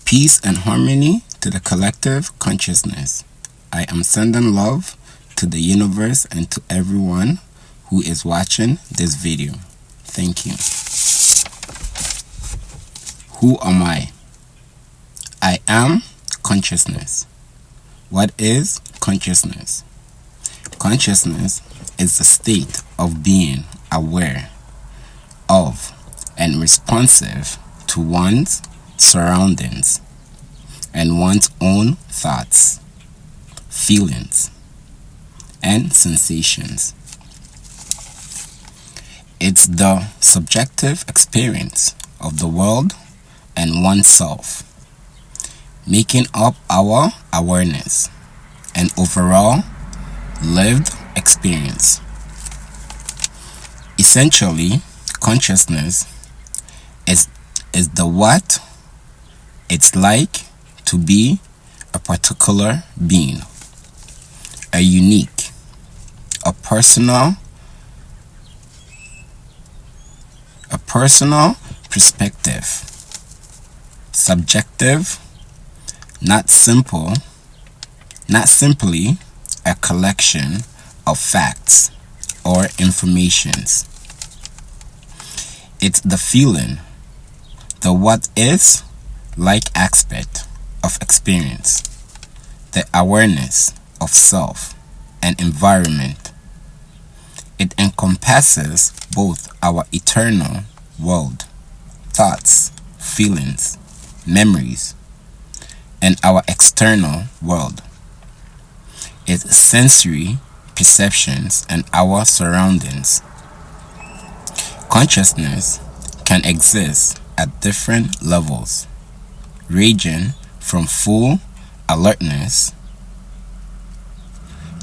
Peace and harmony to the collective consciousness. I am sending love to the universe and to everyone who is watching this video. Thank you. Who am I? I am consciousness. What is consciousness? Consciousness is the state of being aware of and responsive to one's surroundings and one's own thoughts, feelings, and sensations. It's the subjective experience of the world and oneself, making up our awareness and overall lived experience. Essentially, consciousness is the what it's like to be a particular being, a unique, a personal perspective, subjective, not simply a collection of facts or informations. It's the feeling, the what is like aspect of experience, the awareness of self and environment. It encompasses both our eternal world, thoughts, feelings, memories, and our external world, its sensory perceptions and our surroundings. Consciousness can exist at different levels, ranging from full alertness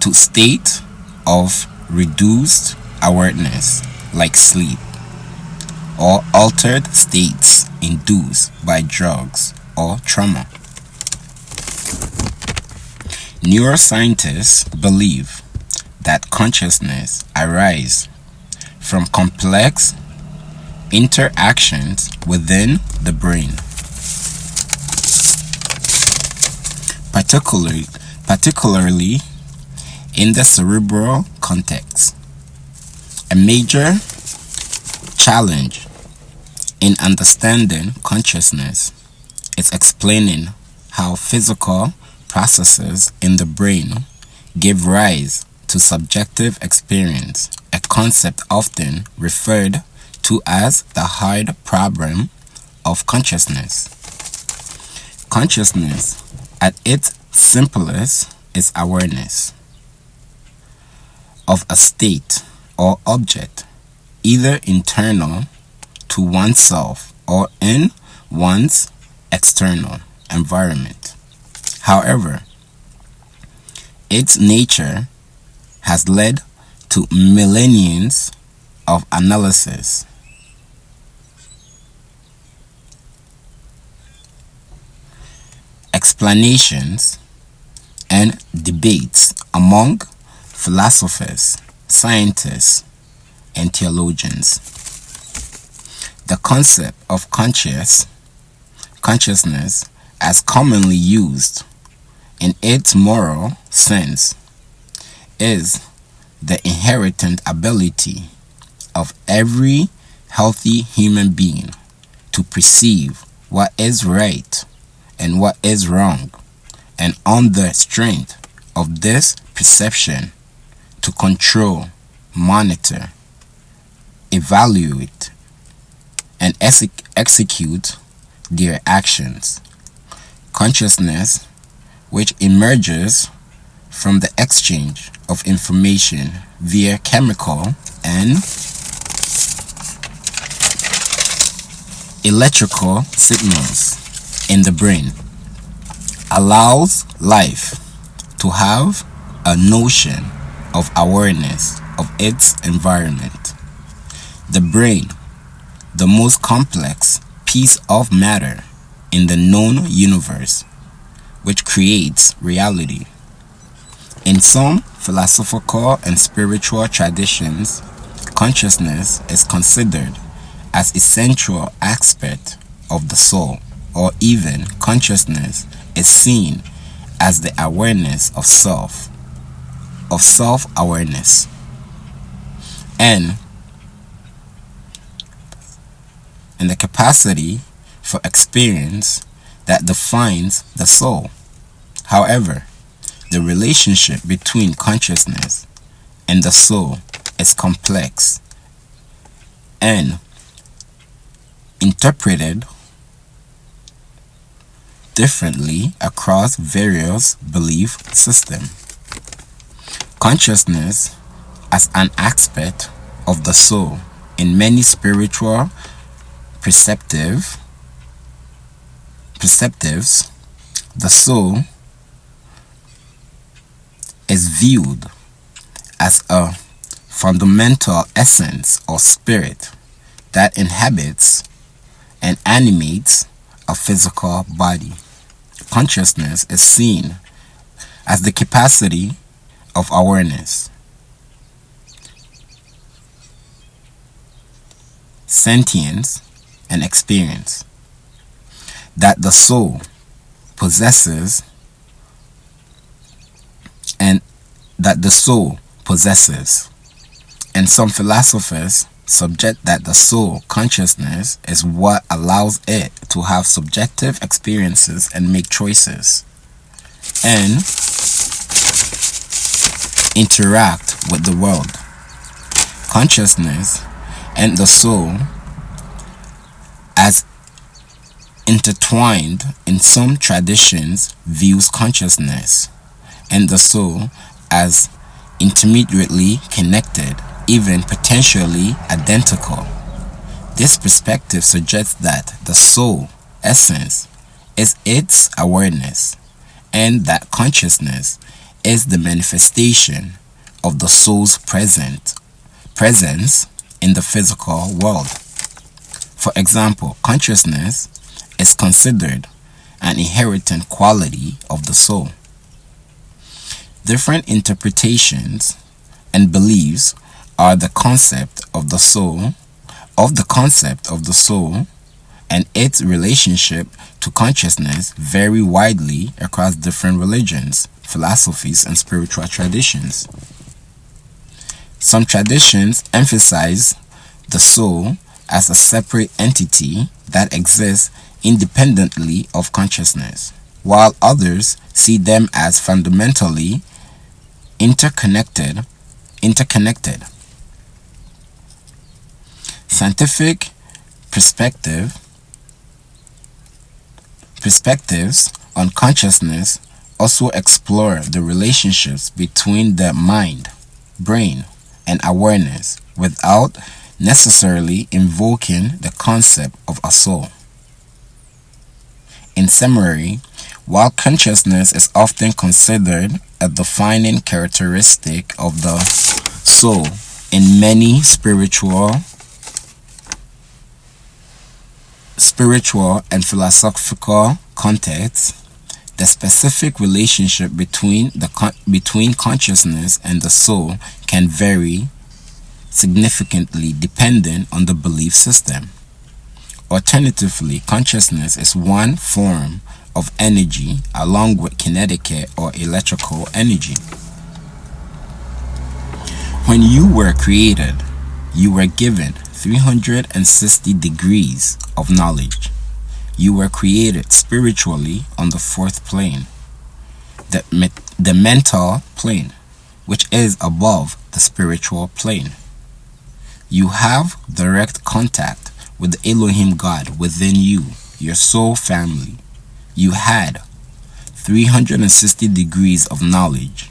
to state of reduced awareness like sleep, or altered states induced by drugs or trauma. Neuroscientists believe that consciousness arises from complex interactions within the brain, particularly in the cerebral cortex. A major challenge in understanding consciousness is explaining how physical processes in the brain give rise to subjective experience, a concept often referred to as the hard problem of consciousness. Consciousness, at its simplest, is awareness of a state or object, either internal to oneself or in one's external environment. However, its nature has led to millennia of analysis, explanations, and debates among philosophers, scientists, and theologians. The concept of consciousness, as commonly used in its moral sense, is the inherent ability of every healthy human being to perceive what is right and what is wrong, and on the strength of this perception to control, monitor, evaluate, and execute their actions. Consciousness, which emerges from the exchange of information via chemical and electrical signals in the brain, allows life to have a notion of awareness of its environment. The brain, the most complex piece of matter in the known universe, which creates reality. In some philosophical and spiritual traditions, consciousness is considered as essential aspect of the soul, or even consciousness is seen as the awareness of self-awareness, and the capacity for experience that defines the soul. However, the relationship between consciousness and the soul is complex and interpreted differently across various belief systems. Consciousness as an aspect of the soul in many spiritual perspectives, the soul is viewed as a fundamental essence or spirit that inhabits and animates a physical body. Consciousness is seen as the capacity of awareness, sentience, and experience that the soul possesses and some philosophers subject that the soul consciousness is what allows it to have subjective experiences and make choices and interact with the world. Consciousness and the soul as intertwined in some traditions views consciousness and the soul as intermediately connected, even potentially identical. This perspective suggests that the soul essence is its awareness and that consciousness is the manifestation of the soul's presence in the physical world. For example, consciousness is considered an inherent quality of the soul. Different interpretations and beliefs are the concept of the soul, and its relationship to consciousness vary widely across different religions, philosophies, and spiritual traditions. Some traditions emphasize the soul as a separate entity that exists independently of consciousness, while others see them as fundamentally interconnected. Scientific perspectives on consciousness also explore the relationships between the mind, brain, and awareness without necessarily invoking the concept of a soul. In summary, while consciousness is often considered a defining characteristic of the soul in many spiritual and philosophical contexts, the specific relationship between consciousness and the soul can vary significantly depending on the belief system. Alternatively, consciousness is one form of energy along with kinetic or electrical energy. When you were created, you were given 360 degrees of knowledge. You were created spiritually on the fourth plane, the mental plane, which is above the spiritual plane. You have direct contact with the Elohim God within you, your soul family. You had 360 degrees of knowledge,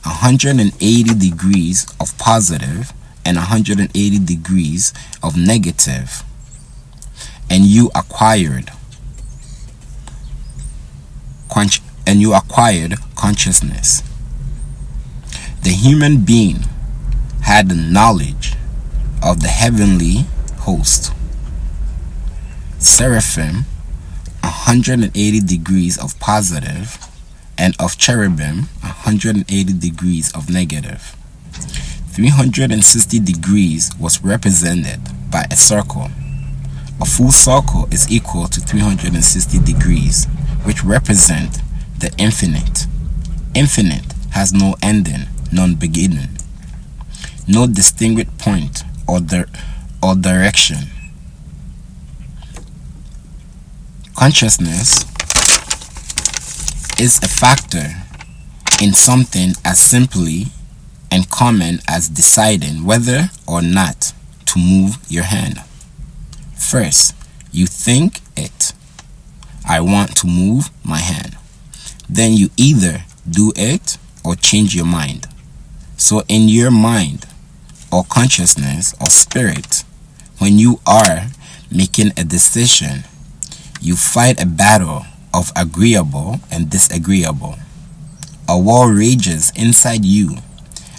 180 degrees of positive and 180 degrees of negative, and you acquired consciousness. The human being had the knowledge of the heavenly host, seraphim, 180 degrees of positive, and of cherubim, 180 degrees of negative. 360 degrees was represented by a circle, A full circle is equal to 360 degrees, which represent the infinite. Infinite has no ending, none beginning, no distinguished point or direction. Consciousness is a factor in something as simply and common as deciding whether or not to move your hand. First, you think it. I want to move my hand. Then you either do it or change your mind. So in your mind or consciousness or spirit, when you are making a decision, you fight a battle of agreeable and disagreeable. A war rages inside you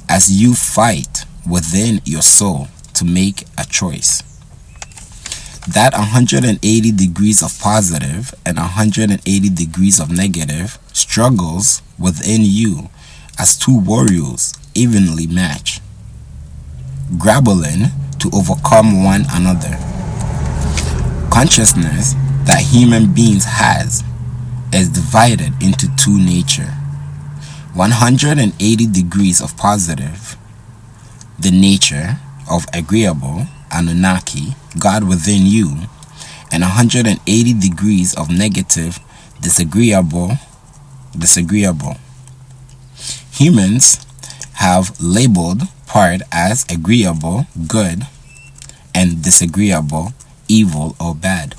as you fight within your soul to make a choice. That 180 degrees of positive and 180 degrees of negative struggles within you as two warriors evenly match, grappling to overcome one another. Consciousness that human beings has is divided into two nature. 180 degrees of positive, the nature of agreeable, Anunnaki, God within you, and 180 degrees of negative, disagreeable. Humans have labeled part as agreeable, good, and disagreeable, evil or bad.